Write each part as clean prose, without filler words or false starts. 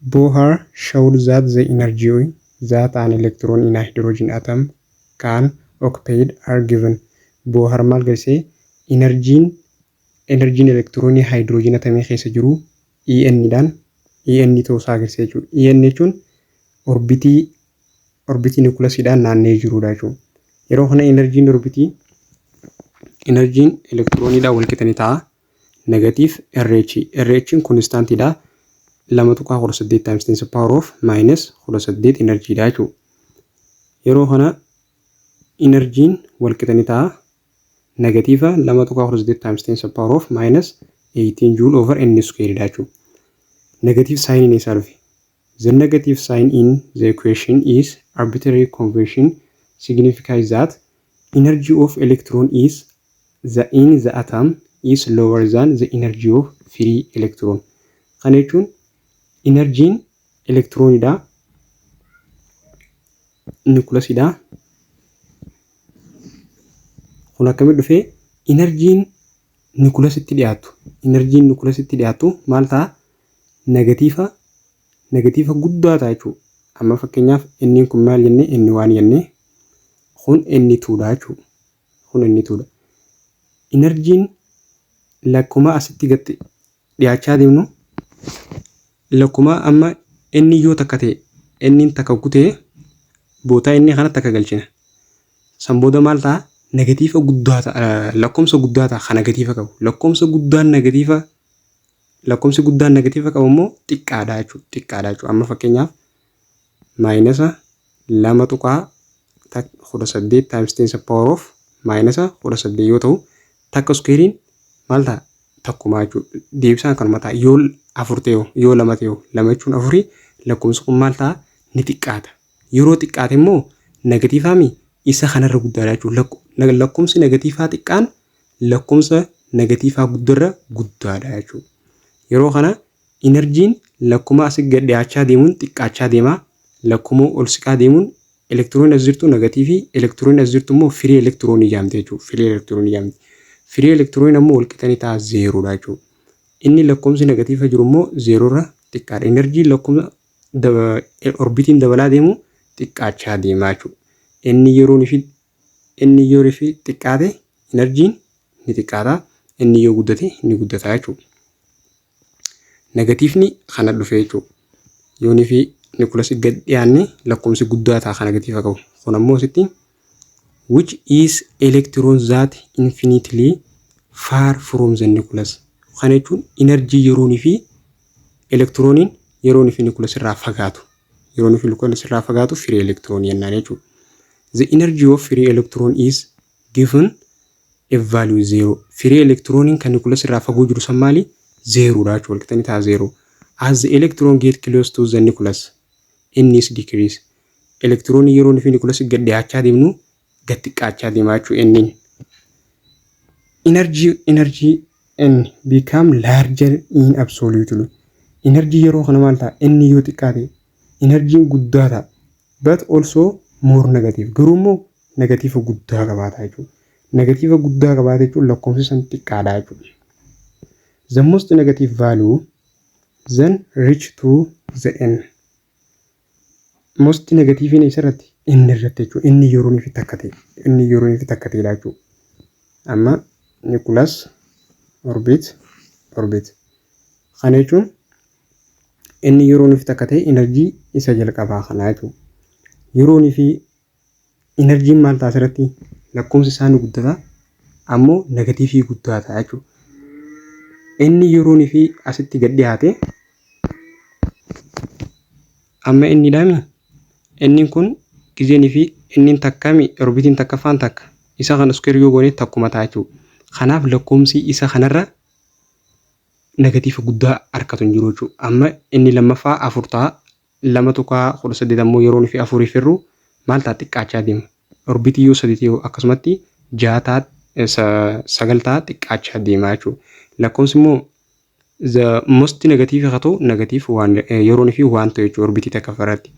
Bohr showed that the energy that an electron in a hydrogen atom can occupy are given. Bohr maal agarsiise enerjiin elektiroonii hydrogen atomii keessa jiru En dhaan En ta'uu isaa agarsiisa jechuudha. En jechuun orbitii nucleusdhaan naanna'ee jirudha jechuudha. Yeroo kana enerjiin elektirooniidhaan wal qixanii ta'a. Negative RH constantidha. 2.18 times 10 power of minus 18 energy dha jechuudha. Yeroo kana energiin wal qixanii ta'a. Negative 2.18 times 10 power of minus 18 joule over n square dha jechuudha. Negative sign in itself. The negative sign in the equation is arbitrary convention signifies that energy of electron is in the atom is lower than the energy of free electron. Kana jechuun energiin elektiroonidha nucleusidha. Kun akkamitti dhufee energiin nucleusitti dhiyaatu maal ta'a? Negatiiva guddaa ta'a jechuudha. Amma fakkeenyaaf inni kun maal jennee inni waan jennee kun inni tuudha jechuudha. Kun inni tuudha. Energiin lakkuma asitti gatti dhiyaachaa deemnu lakkuma amma inni yoo takka ta'e inni takka kutee bootaa inni kana takka galchina. San booda maal ta'a? Negatiiva guddaa ta'a. Lakkoomsa guddaa ta'a kan negatiiva qabu. Lakkoomsi guddaan negatiiva qabu immoo xiqqaadha jechuudha. Amma fakkeenyaaf maayinasa 2.18 times 10 power of maayinasa 18 yoo ta'u takka squarein maal ta'a? Takkuma jechuudha. Deebisaan kanuma ta'a. Yoo 4 ta'e yoo 2 ta'e 2 jechuun 4 lakkoomsi kun maal ta'a? Ni xiqqaata. Yeroo xiqqaate immoo negatiivaami isa kanarra guddaadha jechuudha. Lakkoomsi negatiivaa xiqqaan lakkoomsa negatiivaa guddarra guddaadha jechuudha. Yeroo kana enerjiin lakkuma asii gad dhiyaachaa deemuun xiqqaachaa deema. Lakkuma ol siqaa deemuun elektiroonii as jirtu negatiivii, elektiroonii as jirtu immoo firii elektiroonii jaamte jechuudha. Firii elektiroonii ammoo wal qixanii ta'a 0 dha jechuudha. Inni lakkoomsi negatiiva jiru immoo 0 irra xiqqaadha. Enerjiin lakkuma orbitiin dabalaa deemu xiqqaachaa deemaa jechuudha. Inni yeroo fi xiqqaate enerjiin ni xiqqaata. Inni yoo guddate ni guddata jechuudha. Negatiivni kana dhufee jechuudha. Yoonii fi nucleus gad dhiyaanne lakkoomsi guddaa ta'a kan negatiiva qabu. Kun ammoo asitti which is electrons that infinitely far from the nucleus. Kana jechuun enerjii yeroonii fi elektirooniin yeroonii fi nucleus irraa fagaatu. Yeroonii fi nucleus irraa fagaatu free electron jennaan jechuudha. The energy of free electron is given a value 0. Free electroniin kan nucleus irraa fagoo jiru san maali? 0 dha jechuudha. Walqixanii ta'a 0. As the electron get close to the nucleus, n is decrease. Electronii yeroonii fi nucleus gad dhiyaachaa deemnu gad xiqqaachaa deemaa jechuudha nniin. Energy n become larger in absolutely. Energy yeroo kana maal ta'a? N yoo xiqqaate energiin guddaa ta'a. But also more negative. Garuu immoo negatiiva guddaa qabaata jechuudha. Negatiiva guddaa qabaata jechuun lakkoomsi san xiqqaadha jechuudha. The most negative value then reach to the n. Most negative in isarratti inni irratti jechuudha. Inni yeroonii fi takka ta'e. Inni yeroonii fi takka ta'edha jechuudha. Amma nucleus orbit. Kana jechuun inni yeroonii fi takka ta'e enerjii isa jalqabaa kana jechuudha. Yeroonii fi enerjiin maal ta'a asirratti? Lakkoomsi isaa ni guddata. Ammoo negatiivii guddaa ta'a jechuudha. Inni yeroonii fi asitti gad dhiyaate amma inni dhaami. Inni kun gizeenii fi inni takkami orbitiin takkaffaan takka. Isa kana square yoo goone takkuma ta'a jechuudha. Kanaaf lakkoomsi isa kanarra negatiiva guddaa harkatu hin jiru jechuudha. Amma inni lammaffaa 4 ta'a. 2.18 ammoo yeroonii fi 4 firru maal ta'a? Xiqqaachaa deema. Orbitii yoo 3 ta'e akkasumatti 6 ta'a 9 ta'a xiqqaachaa deemaa jechuudha. Lakkoomsi immoo the most negative haa ta'u negative yeroonii fi 1 ta'e jechuudha orbitii takkafarratti.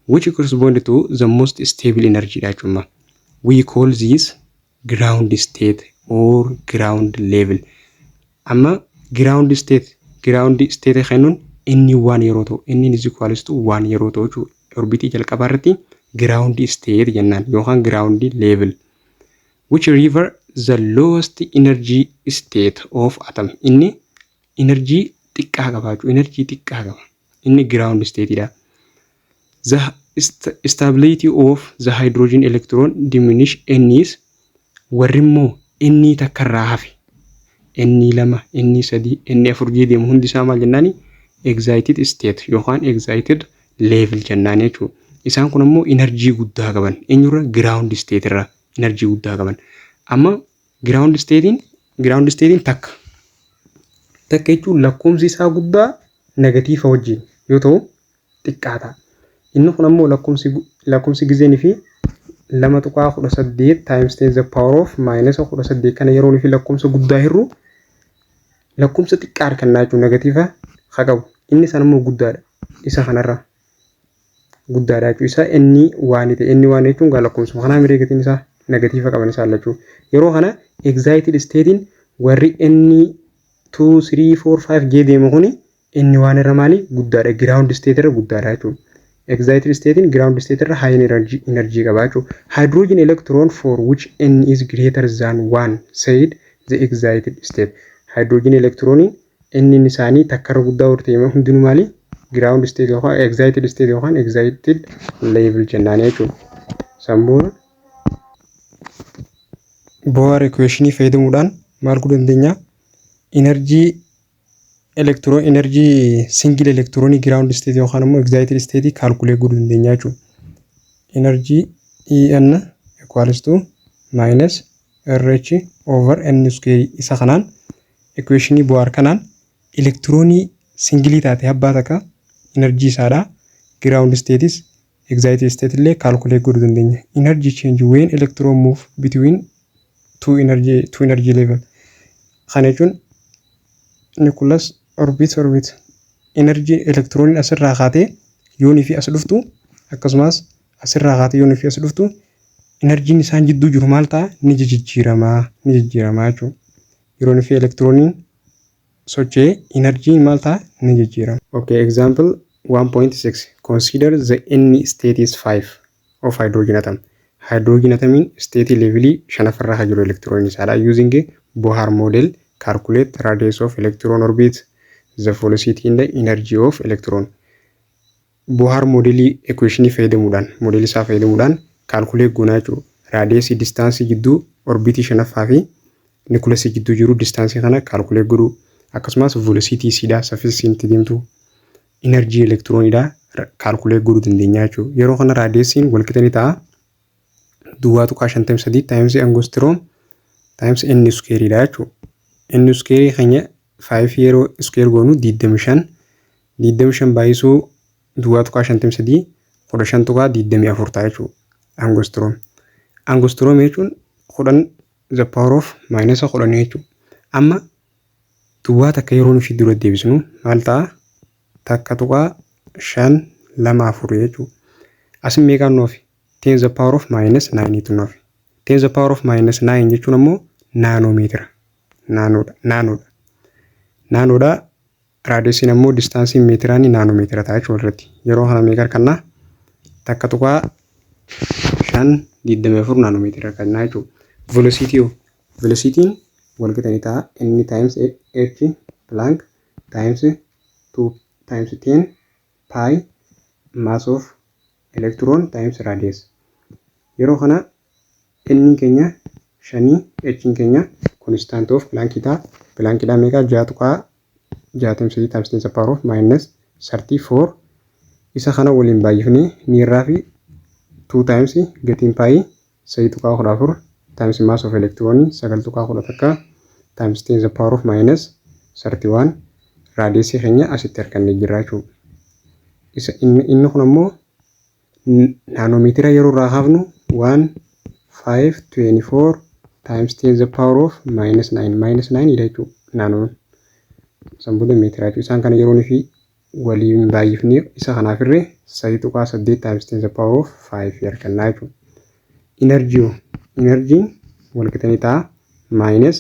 Which correspond to the most stable energy dha jechuudha. We call this ground state or ground level. Amma ground state kennuun inni 1 yeroo ta'u inni is equals to 1 yeroo ta'u jechuudha. Orbitii jalqabaa irratti ground state jennaan yookaan ground level which refer the lowest energy state of atom. Inni energy xiqqaa qaba jechuudha. Energy xiqqaa qaba. Inni ground state dha. The stability of the hydrogen electron diminish N's warri immoo inni takka irraa hafe inni 2 inni 3 inni 4 jedhamu hundi isaa maal jennaani excited state yookaan excited level jennaan jechuudha. Isaan kun immoo energy guddaa qaban eenyurra ground state irra energy guddaa qaban. Amma ground statein takka jechuun lakkoomsi isaa guddaa negatiifa wajjin yoo ta'u xiqqaata. Inni kun ammoo lakkoomsi gizeenii fi 2.18 times 10 the power of minus 18 kana yeroo fi lakkoomsa guddaa hirru lakkoomsa xiqqaa harkannaa jechuun negatiifa haa qabu. Inni san ammoo guddaadha. Isa kanarra guddaadha jechuun isaa inni waan ta'e inni waan jechuun gaa lakkoomsa kanaa mireegatiin isaa negatiifa qaban isaa lachuu. Yeroo kana excited statein warri inni 2 3 4 5 jedhamu kuni inni waan irra maali guddaadha. Ground state irra guddaadha jechuudha. Excited state in ground state irra high energy qaba jechuudha. Hydrogen electron for which N is greater than 1 said the excited state. Hydrogen electron inni isaanii takka irra guddaa yoo ta'e hundinuu maali ground state yookaan excited state yookaan excited level jennaan jechuudha. Sambuun Bohr equation fayyadamuudhaan maal godhuu dandeenya? Energy single electron ground state yookaan immoo excited state calculate godhuu dandeenya jechuudha. Energy En equals to minus RH over N square isa kanaan equation Bohr kanaan electronii single taate abbaa takka energy isaadha ground state is excited state illee calculate godhuu dandeenya. Energy change when electron move between two energy level. Kana jechuun nucleus orbit energy electron asirraa kaatee yoonii fi as dhuftu akkasumas asirraa kaatee yoonii fi as dhuftu energy isaan jidduu jiru maal ta'a ni jijjiiramaa jechuudha. Yoonii fi electroniin sochee energy maal ta'a ni jijjiirama. Okay, example 1.6 consider the N state is 5 of hydrogen atom. Hydrogen atomin state level shanafarra haa jiru electron isaadha. Using Bohr model calculate radius of electron orbit, the velocity and the energy of electron. Bohr model equation fayyadamuudhaan calculate goonaa jechuudha. Radius distance jidduu orbit shanaffaa fi nucleus jidduu jiru distance kana calculate godhu. Akkasumas velocity isiidha saffisinti deemtu energy electron idha calculate godhuu dandeenya jechuudha. Yeroo kana radiusin wal qixanii ta'a. Duwwaa tuqaa 53 times angstrom times n square dha jechuudha. N square keenya 5 yeroo square goonu 25 baay'isuu duwwaa tuqaa 53 15 tuqaa 24 ta'a jechuudha. Angstrom jechuun 10 the power of minus 10 jechuudha. Amma duwwaa takka yeroo nufi dura deebisnu maal ta'a? Takka tuqaa 5 2 4 jechuudha. As meeqaan nuufi 10 the power of minus 9 tu nuufi. 10 the power of minus 9 jechuun ammoo naanomeetira. Naanoodha. Raadiyeesiin ammoo distaansiin meetiraanii naanomeetira ta'a jechuudha irratti. Yeroo kana meeqa kannaa takka tuqaa 5.24 naanomeetira kannaa jechuudha. Velocity'n wal qixanii ta'a n times h Planck times 2 times 10 pi mass of electron times radius. Yeroo kana n keenya 5 h keenya constant of Planck ta'a. Planck dha meeqa 6.63 times 10 power of minus 34. Isa kana waliin baay'ifnee ni irraa fi 2 times gatiin pi 3.14 times mass of electron 9.11 times 10 power of minus 31 radius keenya asitti argannee jirra jechuudha. Isa inni kun ammoo naanomeetira yeroo irraa hafnu 1524 times 10 power of minus 9 idha jechuudha. Naanoon sambuudha meetira jechuudha. Isaan kana yeroo fi waliin baay'ifnee isa kanaaf irree 3.8 times 10 power of 5 argannaa jechuudha. Energy wal qixanii ta'a minus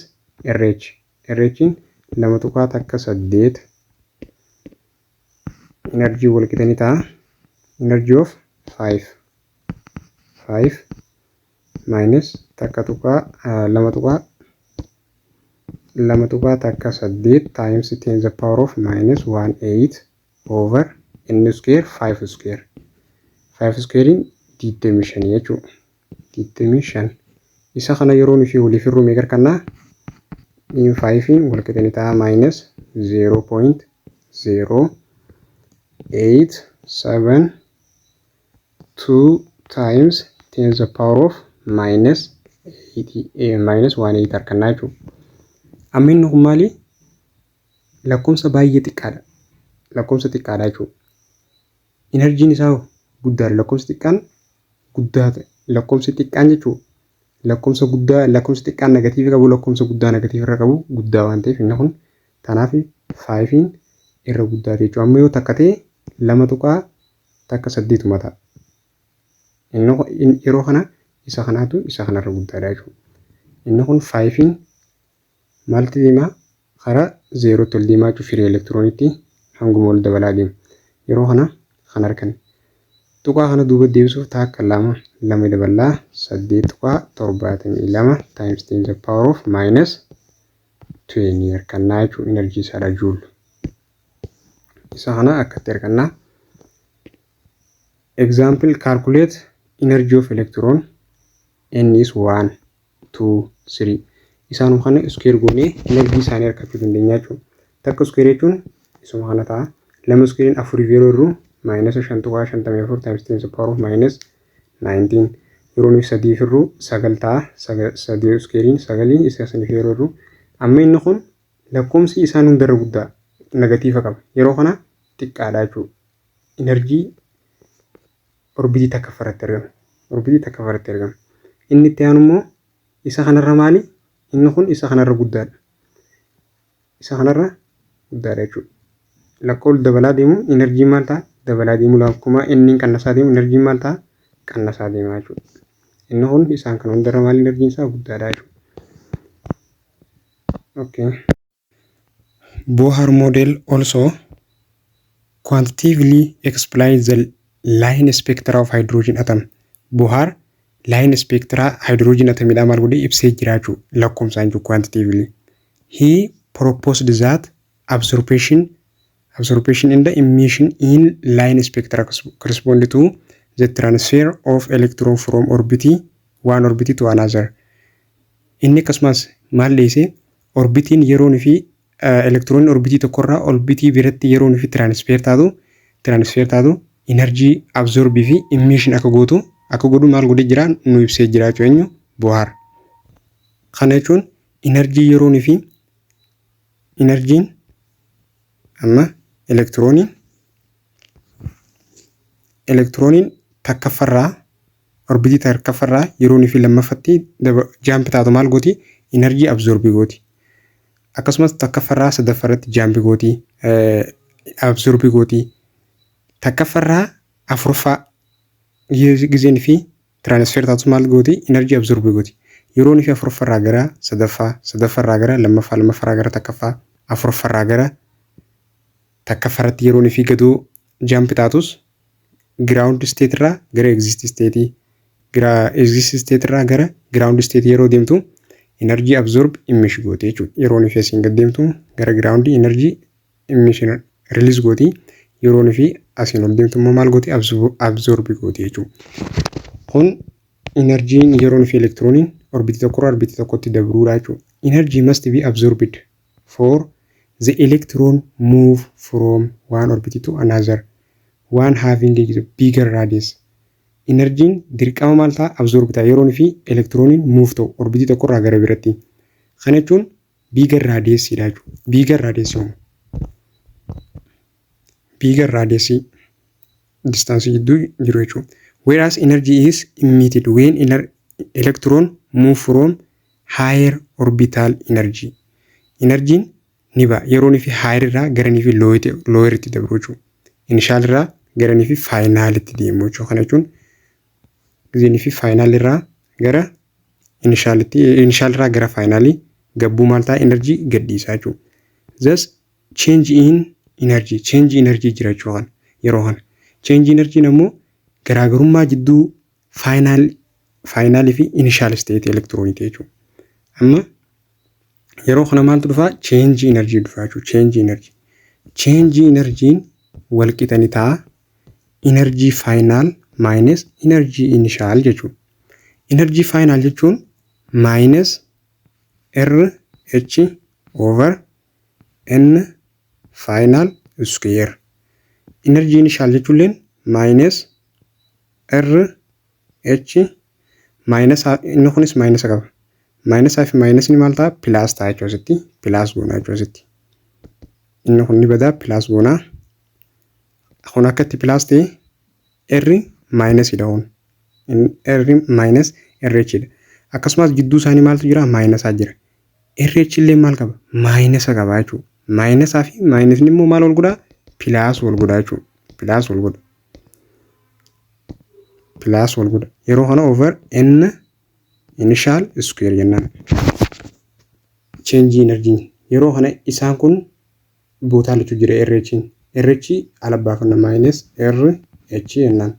RH. RH'n 2.8 energy wal qixanii ta'a. Energy of 5 minus takka tuqaa lama tuqaa takka 8 times 10 to the power of minus 18 over n square 5 square. 5 square in 25 jechuudha. 25 isa kana yeroo nufi waliif hir'uu meeqa kanna in 5 in wal qixanii ta'a minus 0.0872 times 10 to the power of minus 18 harkannaa jechuudha. Amma inni kun maali? Lakkoofsa baay'ee xiqqaadha. Lakkoofsa xiqqaadha jechuudha. Enerjiin isaa guddaadha. Lakkoofsi xiqqaan guddaadha. Lakkoofsi xiqqaan jechuudha. Lakkoofsi xiqqaan negatiivii qabu lakkoofsa guddaa negatiivii irra qabu guddaa waan ta'eef inni kun kanaaf 5 irra guddaa jechuudha. Amma yoo takka ta'e 2 tuqaa takka 8 mata. Inni yeroo kana isa kanaatu isa kanarra guddaadha jechuudha. Inni kun 5 maalti deemaa karaa 0 tti ol deemaa jechuudha. Firii elektirooniitti hanguma ol dabalaa deema. Yeroo kana kan argan. Tuqaa kana duuba deebisuuf takka 2 dabalaa 8 tuqaa 72 times 10 to the power of minus 20 harkannaa jechuudha. Energy isaadha joule. Isa kana akkatti harkannaa. Example, calculate energy of electron. N is 1, 2, 3. Isaanuma kana square goonee energy isaanii harkachuu dandeenya jechuudha. Takka square jechuun isuma kana ta'a. 2 square in 4 yeroo irru minus 5 tuqaa 54 times 10 to the power of minus 19. Yeroo nuyi 3 irru 9 ta'a. 3 square in 9 isa saniif yeroo irru. Amma inni kun lakkoomsi isaan hundarra guddaa negatiiva qaba. Yeroo kana xiqqaadha jechuudha. Energy orbitii takka farratti argama. Inni itti aanu immoo isa kanarra maali? Inni kun isa kanarra guddaadha. Jechuudha. Lakkoofsi dabalaa deemu energy maal ta'a? Dabalaa deemu lakkuma inni qannasaa deemu energy maal ta'a? Qannasaa deema jechuudha. Inni kun isaan kana hundarra maali energy isaa guddaadha jechuudha. Okay. Bohr model also quantitatively explains the line spectra of hydrogen atom. Bohr line spectra hydrogen atom ila maal godhe ibsee jira jechuudha. Lakkoomsaan jechuudha quantitatively. He proposed that absorption and the emission in line spectra correspond to the transfer of electron from one orbit to another. Inni akkasumas maal leese orbitiin yeroon fi electron orbitii tokkorraa orbitii biratti yeroon fi transfer taatu energy absorb fi emission akka godhu maal godhe jira nu ibsee jira jechuudha Bohr. Kana jechuun energy yeroon fi energiin amma elektirooniin takkaffarraa orbitii takkaffarraa yeroon fi lammaffatti jaampi taatu maal gooti energy absorb gooti. Akkasumas takkaffarraa sadaffarratti jaampi gooti absorb gooti. Takkaffarraa afurfaa gizeen fi transfer taatu maal gooti energy absorb gooti. Yeroon fi afurfarraa gara sadaffarraa gara lammaffaa gara takkaffaa afurfarraa gara takkaffarratti yeroon fi gaduu jaampi taatus ground state irraa gara exist state irraa gara ground state yeroo deemtu energy absorb emission gooti jechuudha. Yeroon fi asiin gad deemtu gara ground energy emission release gooti. Yeroon fi asiin ol deemtu immoo maal gooti absorb gooti jechuudha. Kun enerjiin yeroon fi elektirooniin orbitii tokkorraa orbitii tokkotti dabruudha jechuudha. Energy must be absorbed for the electron move from one orbit to another, one having a bigger radius. Energiin dirqama maal ta'a absorb ta'a yeroon fi elektirooniin move ta'u orbitii tokkorraa gara biraatti. Kana jechuun bigger radius dha jechuudha. Bigger radius distance gidduu jiru jechuudha. Whereas energy is emitted when electron move from higher orbital energy. Energiin ni ba'a yeroon fi higher irraa gara ni fi lower itti dabru jechuudha. Initial irraa gara ni fi final itti deemu jechuudha. Kana jechuun gizeen fi final irraa gara initial irraa gara final gabbuu maal ta'a energy gadhiisaa jechuudha. Thus change in energy jira jechuudha. yeroo kana. Change energy ammoo garaagarummaa jidduu final fi initial state electronii jechuudha. Amma yeroo kana maaltu dhufaa? Change energy dhufaa jechuudha. Change energy wal qixani ta'a energy final minus energy initial jechuudha. Energy final jechuun minus RH over N final square. Energy initial jechuun minus RH minus inni kunis minus qaba. Minus fi minus ni maal ta'a? Plus ta'a jechuudha. Plus goonaa jechuudha. Inni kun ni badaa plus goonaa. Kun akkatti plus ta'e R minus ida'uun. R minus RH dha. Akkasumas jidduu isaanii maaltu jira? Minus jira. RH illee maal qaba? Minus qaba jechuudha. Minus fi minus ni immoo maal wal godhaa? Plus wal godhaa jechuudha. Plus wal godha. Plus wal godha. Yeroo kana over N initial square jennaan. Change energy. Yeroo kana isaan kun bootaa lachuu jira RH. RH ala baafanna minus RH jennaan.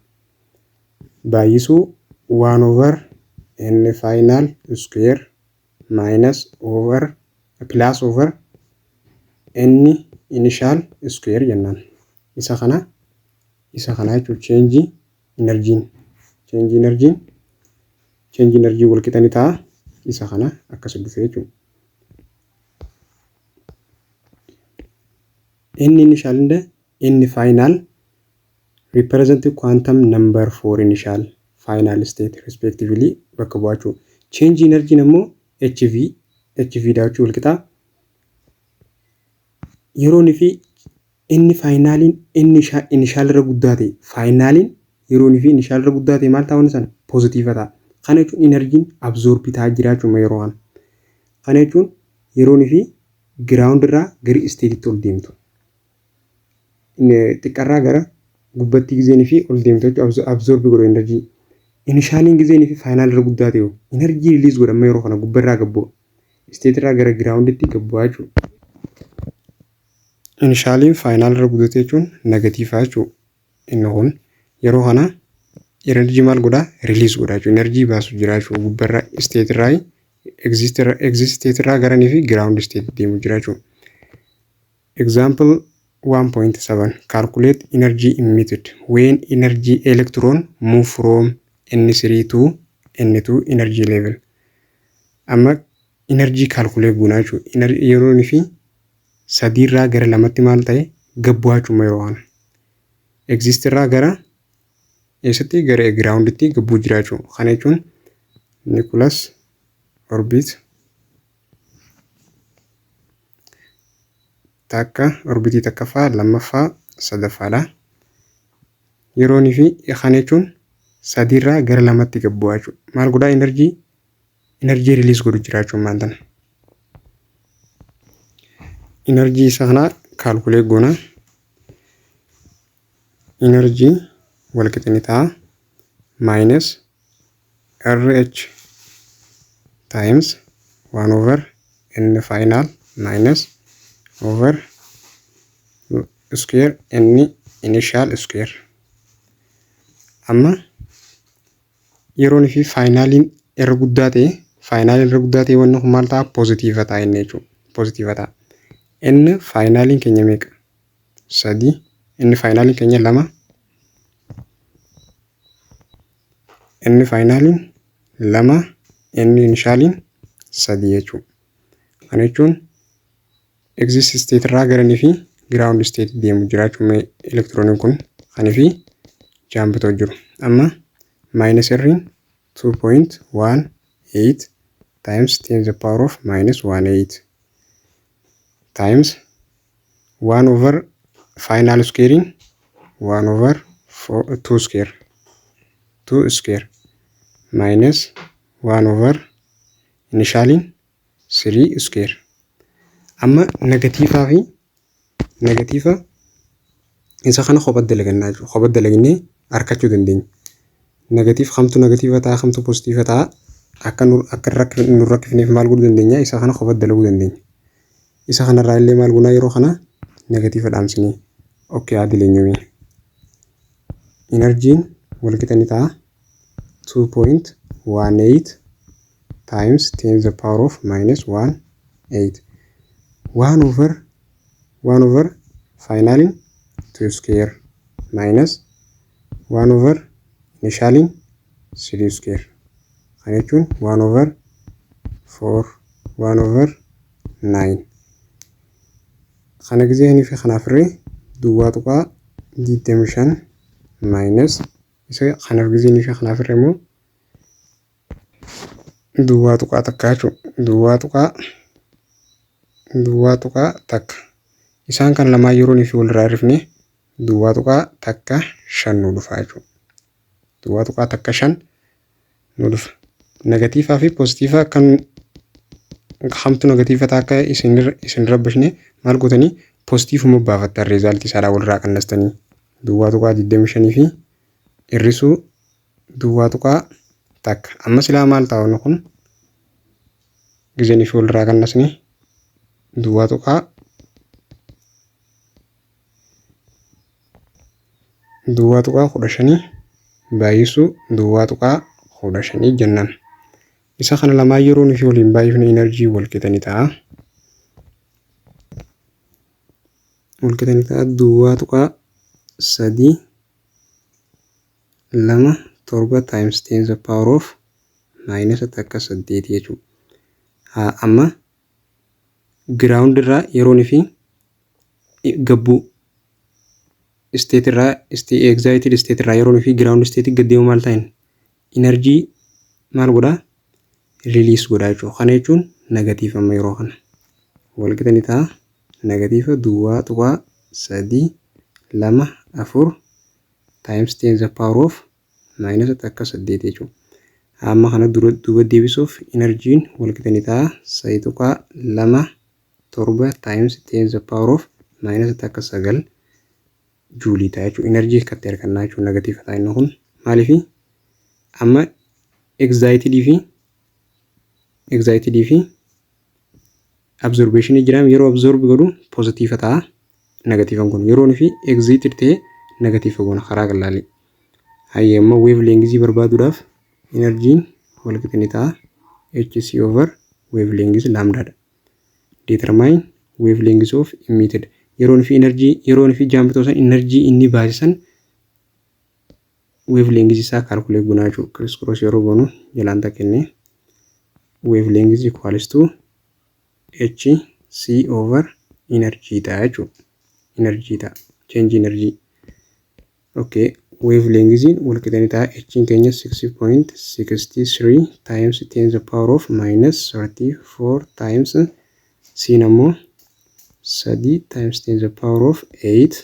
Baay'isuu 1 over N final square minus over plus over N initial square jennaan. Isa kana jechuun change energy wal qixani ta'a. Isa kana akkas dhufee jechuudha. N initial and N final represent quantum number for initial final state respectively bakka bu'aa jechuudha. Change energy ammoo HV daachuu wal qixaa. Yeroon fi inni finaliin initial irra guddaa ta'e finaliin yeroon fi initial irra guddaa ta'e maal ta'uun sana positive ta'a. Kana jechuun energy absorb ta'aa jiraachuma yeroo kana. Kana jechuun yeroon fi ground irraa gara state ol deemtu. Xiqqarraa gara gubbatti gizeen fi ol deemtu absorb godhu energy. Initialiin gizeen fi final irra guddaa ta'e energy release godhama yeroo kana gubbarraa gabbu'a. State irraa gara grounditti gabbu'a jechuudha. Initialiin final irra guddate jechuun negative jechuudha. Inni kun yeroo kana energy maal godhaa? Release godhaa jechuudha. Energy baasu jira jechuudha. Gubbarraa state irraa exist state irraa gara fi ground state deemu jira jechuudha. Example 1.7 calculate energy emitted when energy electron move from N3 to N2 energy level. Amma energy calculate goonaa jechuudha. Yeroo fi sadiirraa gara lamatti maal ta'e gabbu'aa jechuudha yeroo kana. Exist irraa gara eessatti gara grounditti gabbuu jira jechuudha. Kana jechuun nucleus orbit takka orbitii takkaffaa lammaffaa sadaffaadha. Yeroon fi kana jechuun sadiirraa gara lamatti gabbu'aa jechuudha. Maal godhaa? Energy release godhu jira jechuudha maal tana. Energy isa kana calculate goona. Energy wal qixani ta'a minus RH times 1 over N final minus over square N initial square. Amma yeroon fi finaliin irra guddaa ta'e wanni kun maal ta'a? Positive ta'a inni jechuudha. Positive ta'a. N finaliin keenya meeqa? 3. N finaliin keenya 2. N finaliin 2. N initialiin 3 jechuudha. Kana jechuun exist state irraa gara fi ground state deemu jira jechuudha electroniin kun. Kana fi jambitoo jiru. Amma minus R 2.18 times 10 to the power of minus 18 times 1 over final squaring 1 over 2 square minus 1 over initialing 3 square. Amma negatiifa isa kana kophaatti dalagannaa jechuudha. Kophaatti dalagnee harkachuu dandeenya. Negatiif kamtu negatiifa ta'a kamtu positiifa ta'a akka nu rakkifneef maal godhuu dandeenya? Isa kana kophaatti dalaguu dandeenya. Isa kanarraa illee maal goonaa yeroo kana negatiifa dhaamsinee okay haa dileenyuumi. Energiin walqixa ni ta'a 2.18 times 10 the power of minus 18 1 over finally 2 square minus 1 over initially 3 square kan jechuun 1 over 4 1 over 9 kana gisee fi kanaaf irree duwwaa tuqaa 25 minus isa kanaaf gisee fi kanaaf irree immoo duwwaa tuqaa takka jechuudha. Duwwaa tuqaa takka isaan kan lamaa yeroo fi wal irraa rifne duwwaa tuqaa takka 5 nu dhufa jechuudha. Duwwaa tuqaa takka 5 nu dhufa. Negatiivaa fi poozitiivaa kan hamtu negatiiva takka isin rabbashne maal gootanii poozitiivuma baafattan riizaaltii isaa wal irraa qannastanii duwwaa tuqaa 25 fi hir'isuu duwwaa tuqaa takka. Amma silaa maal ta'u kun gisee fi wal irraa qannasne duwwaa tuqaa 15 baay'isuu duwwaa tuqaa 15 jennaan. Isa kana lamaa yeroo fi waliin baay'ifne enerjii walqixa ni ta'a. Duwwaa tuqaa 3 2 7 times 10 the power of minus takka 8 jechuudha. Amma ground irraa yeroo fi gabbuu state irraa excited state irraa yeroo fi ground state gaddeemu maal ta'in enerjii maal godhaa release godhaa jechuudha. Kana jechuun negatiiva amma yeroo kana walqixa ni ta'a. Negatiiva duwwaa tuqaa 3 2 4 times 10 the power of minus takka 8 jechuudha. Amma kana duuba deebisuuf enerjiin walqixa ni ta'a 3 tuqaa 2 7 times 10 the power of minus takka 9 juulii ta'a jechuudha. Enerjii akkatti argannaa jechuudha negatiiva ta'a inni kun maaliif amma excited fi absorption jiraam yeroo absorb godhu poozitiiva ta'a negatiivan kun yeroo fi excited ta'e negatiiva goona karaa gallaali. Hayyee amma wavelength barbaaduudhaaf energiin walqixa ni ta'a hc over wavelength lambda dha. Determine wavelength of emitted yeroo fi jaampitoosan enerjii inni baasisan wavelength isaa calculate goonaa jechuudha. Criss cross yeroo goonu jalaan takkenne wavelength equals to hc over energy ta'a jechuudha. Energy ta'a change energy. Okay, wavelength walqixa ni ta'a h keenya 6.63 times 10 the power of minus 34 times c ammoo 3 times 10 the power of 8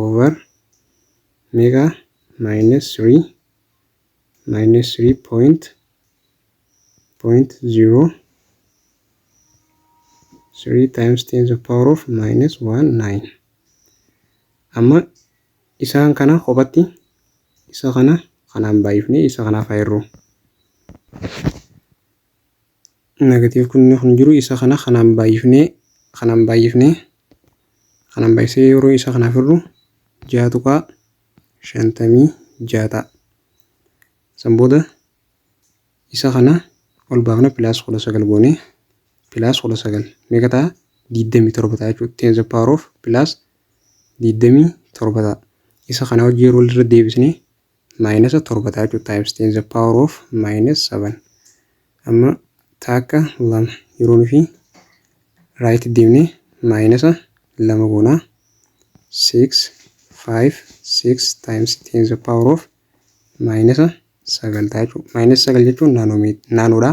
over mega minus 3.0 3 times 10 the power of minus 19. Amma isaan kana kophaatti isa kana kanaan baay'ifne isa kanaaf ayirru negatiiv kun jiru isa kana kanaan baay'isee yeroo isa kanaaf irru 6 tuqaa 56 ta'a. San booda isa kana ol baafna pilaas 19 goone pilaas 19 meeqa ta'a 27 ta'a jechuudha. 10 the power of pilaas 27 ta'a. Isa kana hojii yeroo irra deebisne minus 7 ta'a jechuudha. Times 10 the power of minus 7. Amma takka 2 yeroo fi right deemne minus 2 goona 6 5 6 times 10 the power of minus 9 ta'a jechuudha. Minus 9 jechuun naanoodha.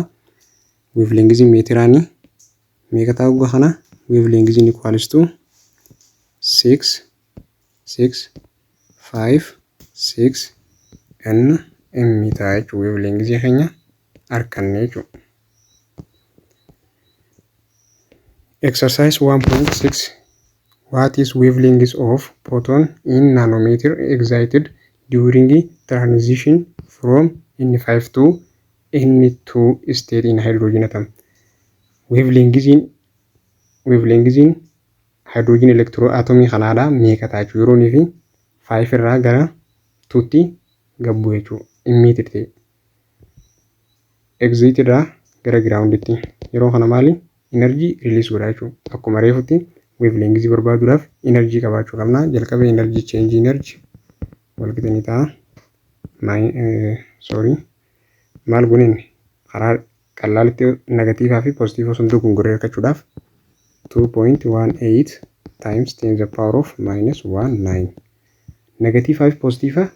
Wavelength meetiraani meeqa ta'a gugga kana wavelength equals to 6 5 6 m ta'a jechuudha. Wavelength keenya arganne jechuudha. Exercise 1.6 What is wavelength of photon in nanometer excited during transition from N5 to N2 state in hydrogen atom? Wavelength hydrogen electron atomii kanaadha meeqa ta'a jechuudha. Yeroo fi 5 irraa gara tuutti gabbu jechuudha. Immiitir ta'e. Exit irraa gara giraawunditti yeroo kana maali enerjii riliis godha jechuudha. Akkuma reefutti wavelength barbaaduudhaaf enerjii qabaachuu qabna. Jalqaba enerjii change energy walqixanii ta'a. Maal gunin karaa qallaalitti negatiivaa fi pozitiivii osoo hin gurguree argachuudhaaf 2.18 times 10 the power of minus 19. Negatiivaa fi pozitiivaa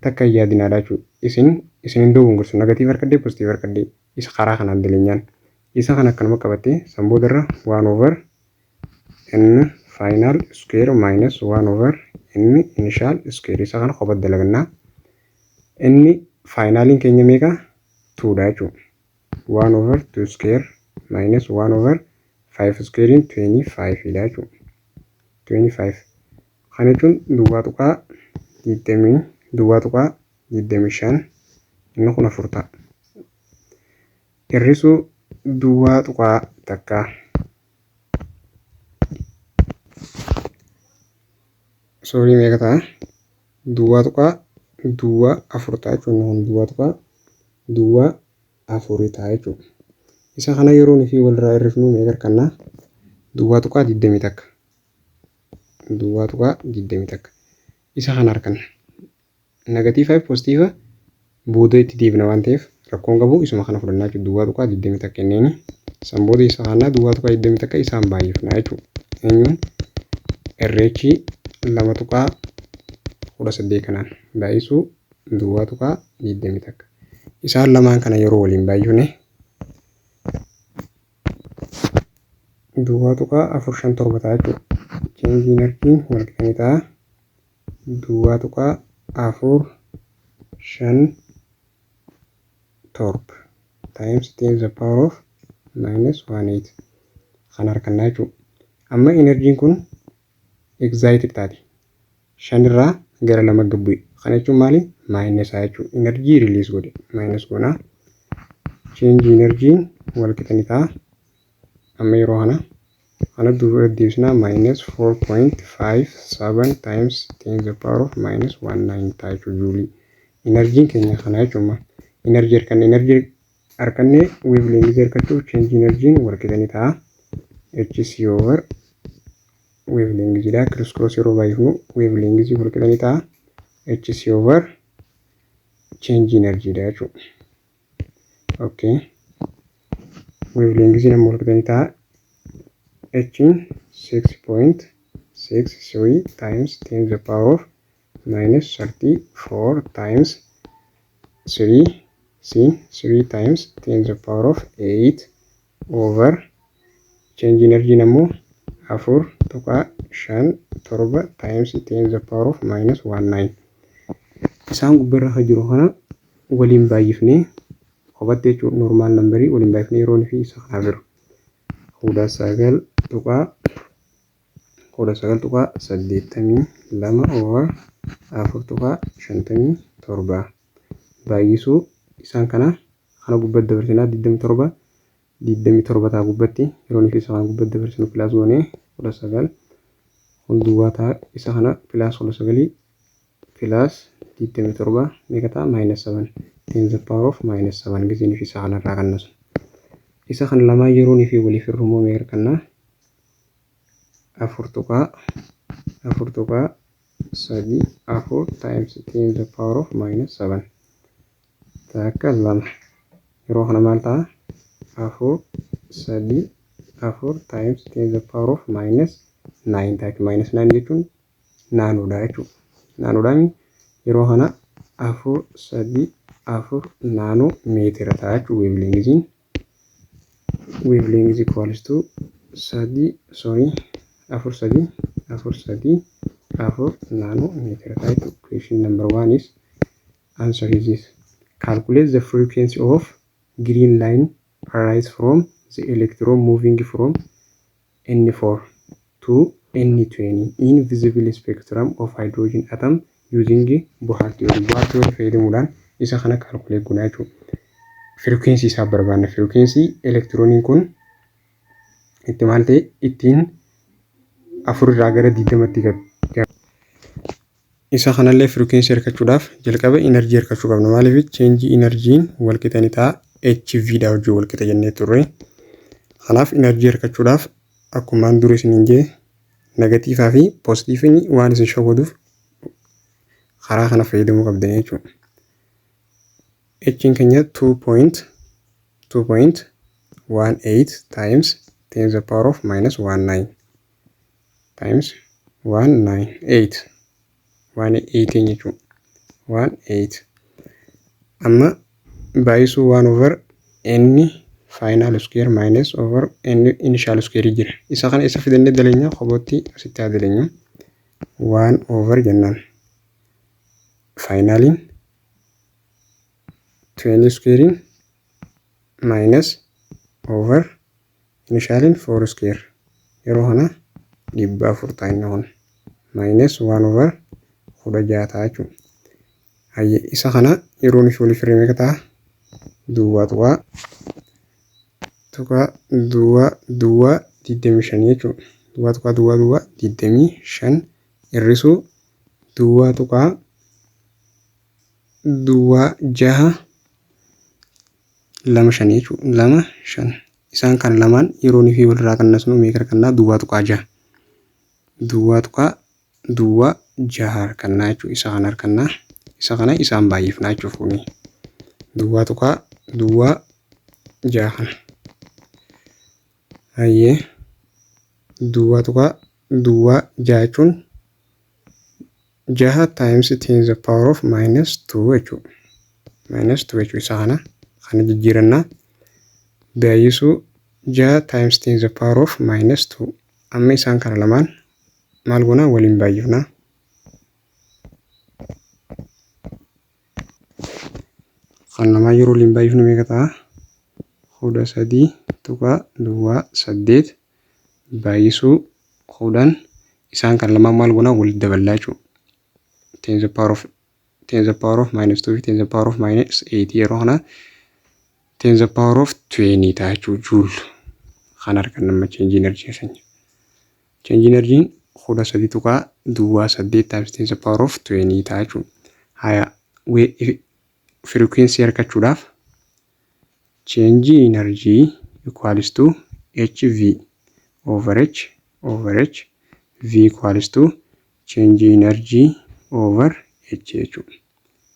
takka yaadinaadha jechuudha. Isin hin gurgursu negatiiva harkadee pozitiiva harkadee isa karaa kanaan daleenyaan isa kan akkanuma qabattee sanboodarra 1 over n final square minus 1 over n initial square isa kana qofa dalagannaa. Inni faayinaaliin keenya meeqa 2 dha jechuudha. 1 over 2 square minus 1 over 5 square in 25 dha jechuudha. 25 kana jechuun duwwaa tuqaa 20 duwwaa tuqaa 25 inni kun 4 ta'a. Hir'isuu duwwaa tuqaa takka meeqa ta'a? Duwwaa tuqaa duwwaa 4 ta'a jechuudha. Duwwaa tuqaa duwwaa 4 ta'a jechuudha. Isa kana yeroo fi walirraa hir'ifnu meeqa argannaa? Duwwaa tuqaa 20 takka. Duwwaa tuqaa 20 takka. Isa kana arganna. Negatiivaa fi pozitiiva booda itti deebina waan ta'eef rakkoon qabu isuma kana fudhannaa jechuudha. Duwwaa tuqaa 20 takka inneeni sanbooda isa kana duwwaa tuqaa 20 takka isaan baay'ifna jechuudha. Eenyuun RH 2 tuqaa 18 kanaan baay'isuu duwwaa tuqaa 20 takka. Isaan lamaan kana yeroo waliin baay'ifne duwwaa tuqaa 457 ta'a jechuudha. Change energiin walqixanii ta'a. Duwwaa tuqaa 457 times 10 the power of minus 18 kan argannaa jechuudha. Amma energiin kun excited taati. 5 irraa gara 2 gabbu'e. Kana jechuun maali? Minus jechuudha. Enerjii release godhe. Minus goonaa. Change energiin walqixanii ta'a. Amma yeroo kana dura deebisnaa minus 4.57 times 10 the power of minus 19 ta'a jechuudha juulii. Energiin keenya kana jechuudha. Enerjii harkannee wavelength harkachuuf change energiin walqixanii ta'a. HC over wavelength dha. Cross yeroo baay'ifnu wavelength walqixanii ta'a. HC over change energy dha jechuudha. Okay. Wavelength nama walqixanii ta'a. H 6.63 times 10 the power of minus 34 times 3 times 10 the power of 8 over change energy namu 4 tuqaa 5 7 times 10 the power of minus 19. Isaan gubbarra jiru kana waliin baay'ifnee qofattee jechuudha. Normaal nambarii waliin baay'ifnee yeroo fi isa kana jiru. 19 tuqaa 82 over 4 tuqaa 57 baay'isuu isaan kana gubbatti dabarsinaa 27 ta'a gubbatti yeroo fi isa kana gubbatti dabarsinu pilaas goonee 19 hunduwaa ta'a isa kana pilaas 19 pilaas 27 meeqa ta'a minus 7 10 the power of minus 7 giseen fi isa kana irraa kannasu. Isa kan lamaa yeroo fi waliif hir'umoo meeqa argannaa? 4 tuqaa 3 4 times 10 the power of minus 7 takka 2 yeroo kana maal ta'a? 4 3 4 times 10 the power of minus 9 takka. Minus 9 jechuun naanoodha jechuudha. Naanoodhaan yeroo kana 4 3 4 naanoo meetira ta'a jechuudha. Wavelength equals to 4 nanometer. Question number 1 is answer is this. Calculate the frequency of green line arise from the electron moving from N4 to N20 in visible spectrum of hydrogen atom using Bohr theory. Bohr theory fayyadamuudhaan isa kana calculate goonaa jechuudha. Frequency isaa barbaanna. Frequency elektirooniin kun itti maal ta'e ittiin 4 irraa gara 20tti isa kanallee frequency harkachuudhaaf jalqaba energy harkachuu qabna. Maaliif change energiin wal qixa ni ta'a HV dha wajjin wal qixa jennee turre. Kanaaf energy harkachuudhaaf akkumaan dura isiniin jee negatiivaa fi positiivni waan isin shawwaduuf karaa kana fayyadamuu qabdan jechuudha. H'n keenya 2.18 times 10 to the power of minus 19 times 198 jechuudha. 18 amma baay'isuu 1 over n final square minus over n initial square jira. Isa kana isa fidannee daleenya qobotti asitti haa daleenyu 1 over jennaan finaliin 20 square minus over initialin 4 square yeroo kana 400 ta'in minus 1 over 16 ta'a jechuudha. Hayye isa kana yeroo ni fuuli firee meeqa ta'a? Duwwaa 25 jechuudha. Duwwaa 25 hir'isuu duwwaa 6 25 jechuudha. 25 isaan kan lamaan yeroo ni fi walirraa qannasnu meeqa argannaa? Duwwaa 6 argannaa jechuudha. Isa kana argannaa. Isa kana isaan baay'ifnaa jechuudha. Duwwaa 6 kana. Hayyee duwwaa 6 jechuun 6 times 10 to the power of minus 2 jechuudha. Minus 2 jechuudha. Isa kana jijjiirannaa baay'isuu 6 times 10 to the power of minus 2. Amma isaan kana lamaan maal goona waliin baay'ifnaa. Kan lamaan yeroo waliin baay'ifnu meeqa ta'a? 13.8 baay'isuu 10 isaan kan lamaan maal goona waliin daballaa jechuudha. 10 to the power of minus 2 10 to the power of minus 8 yeroo kana 10 to the power of 20 ta'a jechuudha. Joule kan argan nama change energy keenya. Change energy 13.8 times 10 to the power of 20 ta'a jechuudha. Haya frequency harkachuudhaaf change energy equals to HV over H V equals to change energy over H jechuudha.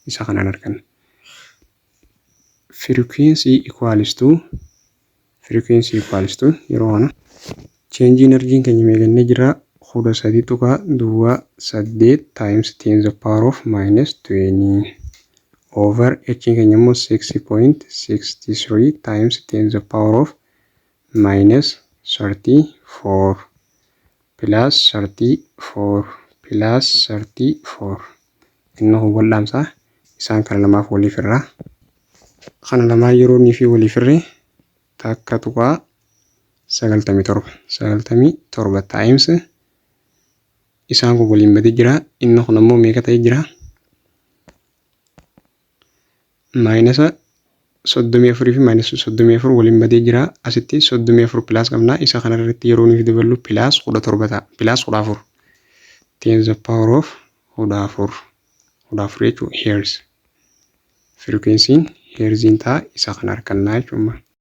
Isa kanaan argan. Frequency equals to yeroo kana change energy keenya meeqannee jira? 13.8 times 10 to the power of minus 20 over H keenya immoo 6.63 times 10 to the power of minus 34 plus 34 inni wal'aamsaa isaan kana lamaaf waliif irraa kana lamaan yeroo ni fi waliif irree takka tuqaa 97 times isaan kun waliin badee jira. Inni kun ammoo meeqa ta'ee jira? Minus 34 fi minus 34 waliin badee jira. Asitti 34 plus qabna. Isa kana irratti yeroo ni daballu plus 17 ta'a. Plus 14. 10 to the power of 14 jechuudha. Hertz. Frequency hertziin ta'a isa kana argannaa jechuudha.